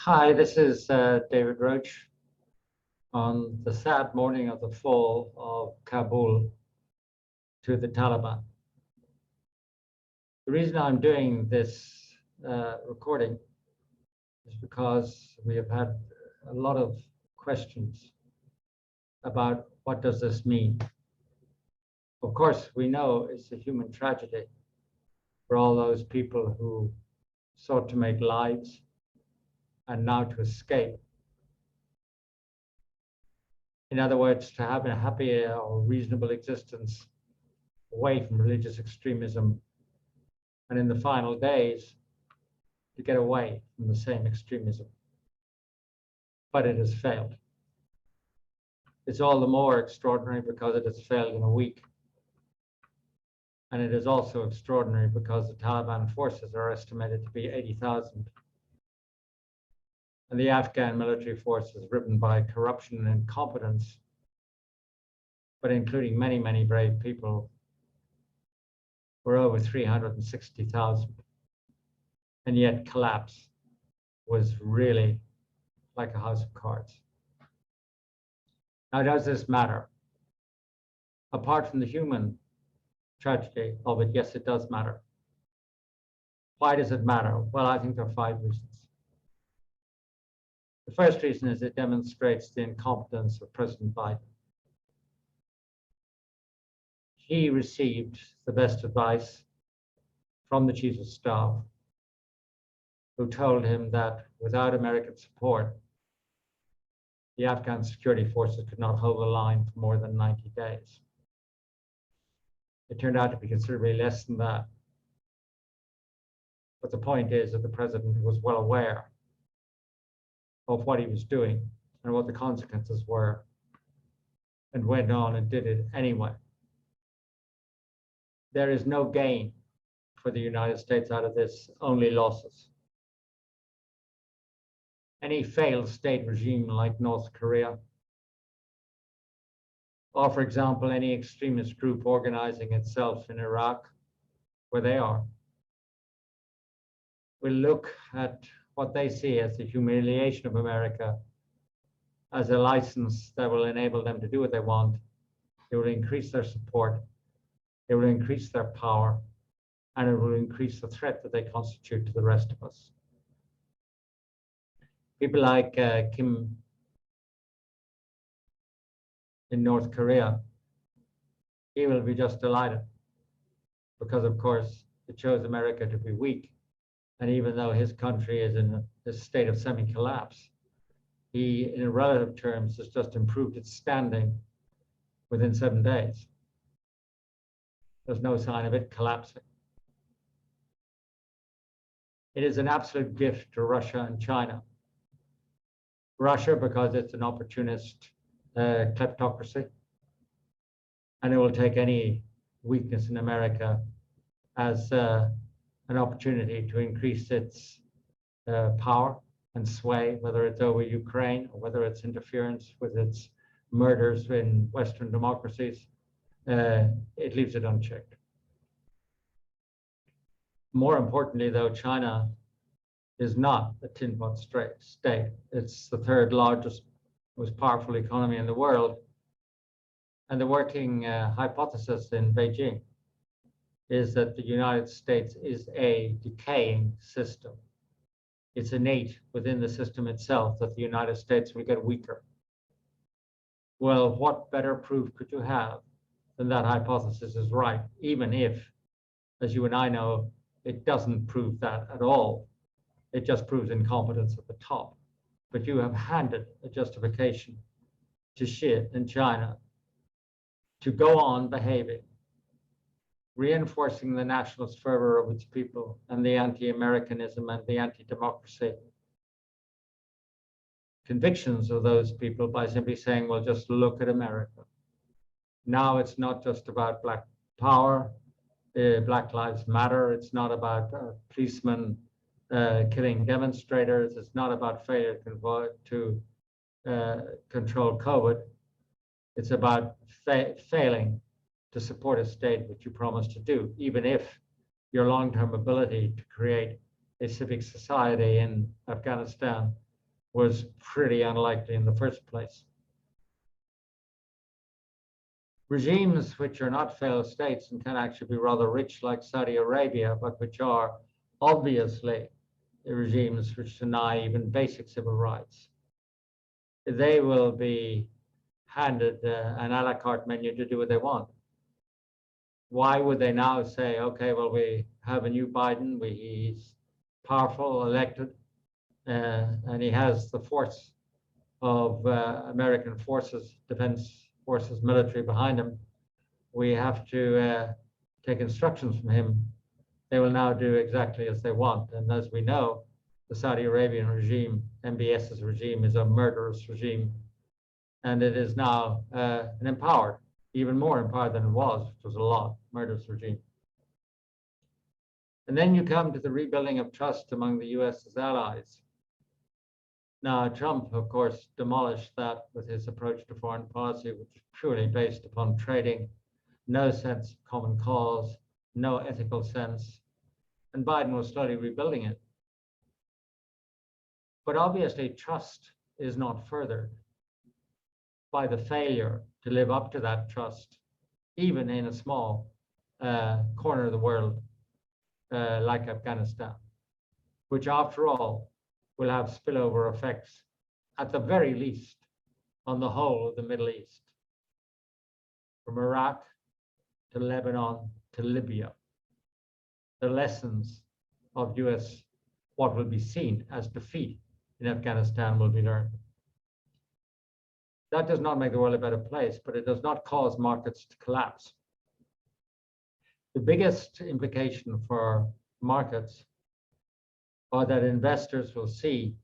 Hi, this is David Roach on the sad morning of the fall of Kabul to the Taliban. The reason I'm doing this recording is because we have had a lot of questions about what does this mean. Of course, we know it's a human tragedy for all those people who sought to make lives and now to escape. In other words, to have a happy or reasonable existence away from religious extremism, and in the final days, to get away from the same extremism. But it has failed. It's all the more extraordinary because it has failed in a week. And it is also extraordinary because the Taliban forces are estimated to be 80,000. And the Afghan military force is riven by corruption and incompetence, but including many, many brave people, were over 360,000. And yet collapse was really like a house of cards. Now, does this matter? Apart from the human tragedy of it, yes, it does matter. Why does it matter? Well, I think there are 5 reasons. The first reason is it demonstrates the incompetence of President Biden. He received the best advice from the Chief of Staff, who told him that without American support, the Afghan security forces could not hold the line for more than 90 days. It turned out to be considerably less than that. But the point is that the president was well aware of what he was doing and what the consequences were, and went on and did it anyway. There is no gain for the United States out of this, only losses. Any failed state regime like North Korea, or for example, any extremist group organizing itself in Iraq, where they are, will look at what they see as the humiliation of America as a license that will enable them to do what they want. It will increase their support, it will increase their power, and it will increase the threat that they constitute to the rest of us. People like Kim in North Korea, he will be just delighted because, of course, it shows America to be weak. And even though his country is in a state of semi-collapse, he, in relative terms, has just improved its standing within 7 days. There's no sign of it collapsing. It is an absolute gift to Russia and China. Russia, because it's an opportunist kleptocracy, and it will take any weakness in America as an opportunity to increase its power and sway, whether it's over Ukraine or whether it's interference with its murders in Western democracies. It leaves it unchecked. More importantly, though, China is not a tin pot state. It's the 3rd largest, most powerful economy in the world. And the working hypothesis in Beijing is that the United States is a decaying system. It's innate within the system itself that the United States will get weaker. Well, what better proof could you have than that hypothesis is right, even if, as you and I know, it doesn't prove that at all. It just proves incompetence at the top. But you have handed a justification to Xi and China to go on behaving, reinforcing the nationalist fervor of its people and the anti-Americanism and the anti-democracy convictions of those people by simply saying, well, just look at America. Now it's not just about Black power, Black Lives Matter. It's not about policemen killing demonstrators. It's not about failure to control COVID. It's about failing to support a state which you promised to do, even if your long-term ability to create a civic society in Afghanistan was pretty unlikely in the first place. Regimes which are not failed states and can actually be rather rich, like Saudi Arabia, but which are obviously regimes which deny even basic civil rights, they will be handed an a la carte menu to do what they want. Why would they now say, okay, well, we have a new Biden, he's powerful, elected, and he has the force of American forces, defense forces, military behind him. We have to take instructions from him. They will now do exactly as they want. And as we know, the Saudi Arabian regime, MBS's regime, is a murderous regime. And it is now an empowered, even more empowered than it was, which was a lot, murderous regime. And then you come to the rebuilding of trust among the US's allies. Now, Trump, of course, demolished that with his approach to foreign policy, which is purely based upon trading, no sense of common cause, no ethical sense, and Biden was slowly rebuilding it. But obviously, trust is not furthered by the failure to live up to that trust, even in a small corner of the world like Afghanistan, which after all will have spillover effects, at the very least, on the whole of the Middle East, from Iraq to Lebanon to Libya. The lessons of US, what will be seen as defeat in Afghanistan, will be learned. That does not make the world a better place, but it does not cause markets to collapse. The biggest implication for markets are that investors will see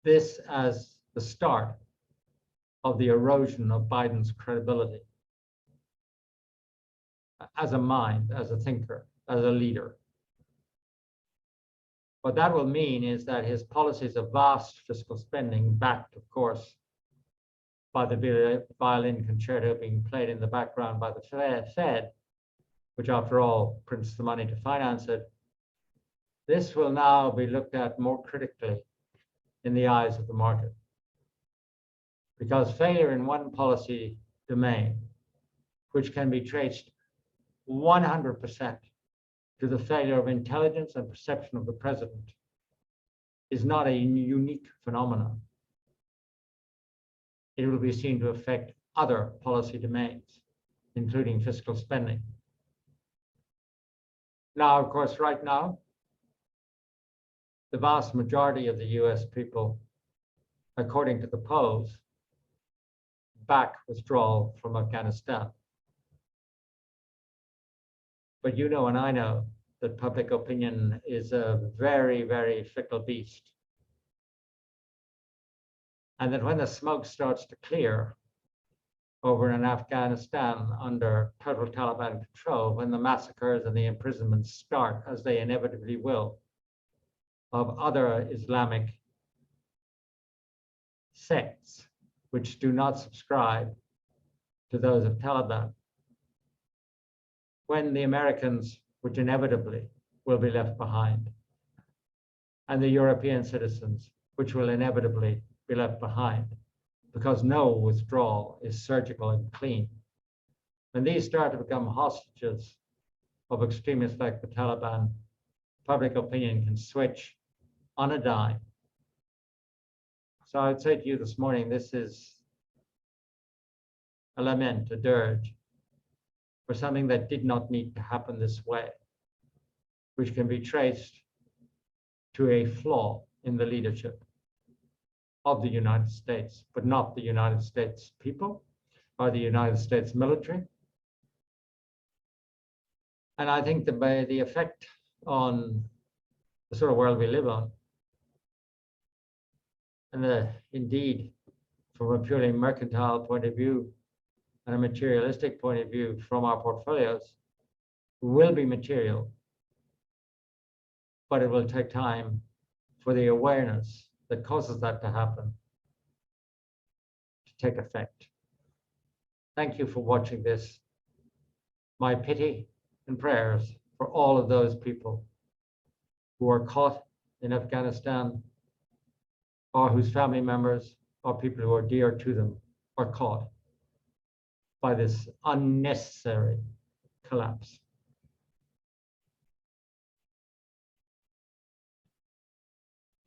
this as the start of the erosion of Biden's credibility as a mind, as a thinker, as a leader. What that will mean is that his policies of vast fiscal spending, backed, of course, by the violin concerto being played in the background by the Fed, which after all prints the money to finance it, this will now be looked at more critically in the eyes of the market. Because failure in one policy domain, which can be traced 100% to the failure of intelligence and perception of the president, is not a unique phenomenon. It will be seen to affect other policy domains, including fiscal spending. Now, of course, right now, the vast majority of the US people, according to the polls, back withdrawal from Afghanistan. But you know and I know that public opinion is a very, very fickle beast. And that when the smoke starts to clear over in Afghanistan under total Taliban control, when the massacres and the imprisonments start, as they inevitably will, of other Islamic sects which do not subscribe to those of Taliban, when the Americans, which inevitably will be left behind, and the European citizens, which will inevitably be left behind, because no withdrawal is surgical and clean. When these start to become hostages of extremists like the Taliban, public opinion can switch on a dime. So I would say to you this morning, this is a lament, a dirge, for something that did not need to happen this way, which can be traced to a flaw in the leadership of the United States, but not the United States people or the United States military. And I think that by the effect on the sort of world we live on, and indeed, from a purely mercantile point of view and a materialistic point of view from our portfolios, will be material, but it will take time for the awareness that causes that to happen to take effect. Thank you for watching this. My pity and prayers for all of those people who are caught in Afghanistan or whose family members or people who are dear to them are caught by this unnecessary collapse.